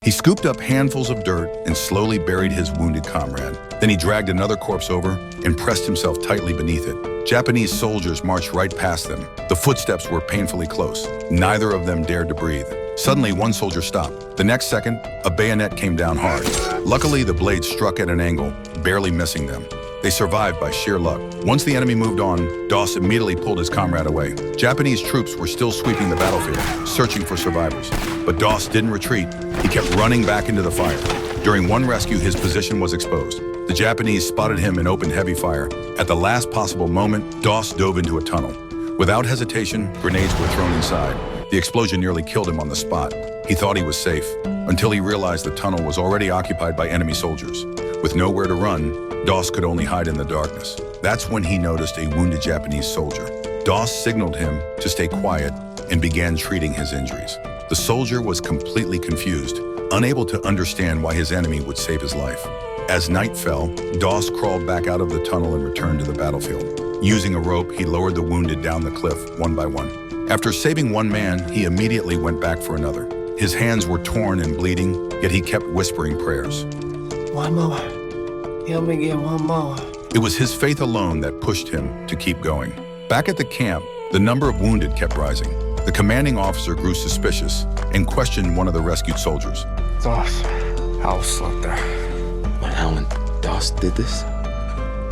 He scooped up handfuls of dirt and slowly buried his wounded comrade. Then he dragged another corpse over and pressed himself tightly beneath it. Japanese soldiers marched right past them. The footsteps were painfully close. Neither of them dared to breathe. Suddenly, one soldier stopped. The next second, a bayonet came down hard. Luckily, the blade struck at an angle, barely missing them. They survived by sheer luck. Once the enemy moved on, Doss immediately pulled his comrade away. Japanese troops were still sweeping the battlefield, searching for survivors. But Doss didn't retreat. He kept running back into the fire. During one rescue, his position was exposed. The Japanese spotted him and opened heavy fire. At the last possible moment, Doss dove into a tunnel. Without hesitation, grenades were thrown inside. The explosion nearly killed him on the spot. He thought he was safe, until he realized the tunnel was already occupied by enemy soldiers. With nowhere to run, Doss could only hide in the darkness. That's when he noticed a wounded Japanese soldier. Doss signaled him to stay quiet and began treating his injuries. The soldier was completely confused, unable to understand why his enemy would save his life. As night fell, Doss crawled back out of the tunnel and returned to the battlefield. Using a rope, he lowered the wounded down the cliff one by one. After saving one man, he immediately went back for another. His hands were torn and bleeding, yet he kept whispering prayers. One more. Help me get one more. It was his faith alone that pushed him to keep going. Back at the camp, the number of wounded kept rising. The commanding officer grew suspicious and questioned one of the rescued soldiers. Doss, ausländer. What, Alan? Doss did this?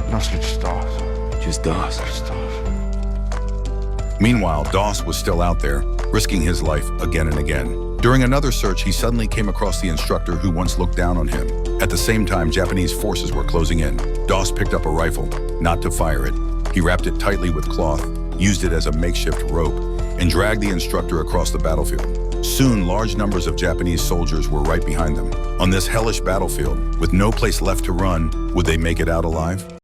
No, just Doss. Just Doss. Just Doss. Meanwhile, Doss was still out there, risking his life again and again. During another search, he suddenly came across the instructor who once looked down on him. At the same time, Japanese forces were closing in. Doss picked up a rifle, not to fire it. He wrapped it tightly with cloth, used it as a makeshift rope, and dragged the instructor across the battlefield. Soon, large numbers of Japanese soldiers were right behind them. On this hellish battlefield, with no place left to run, would they make it out alive?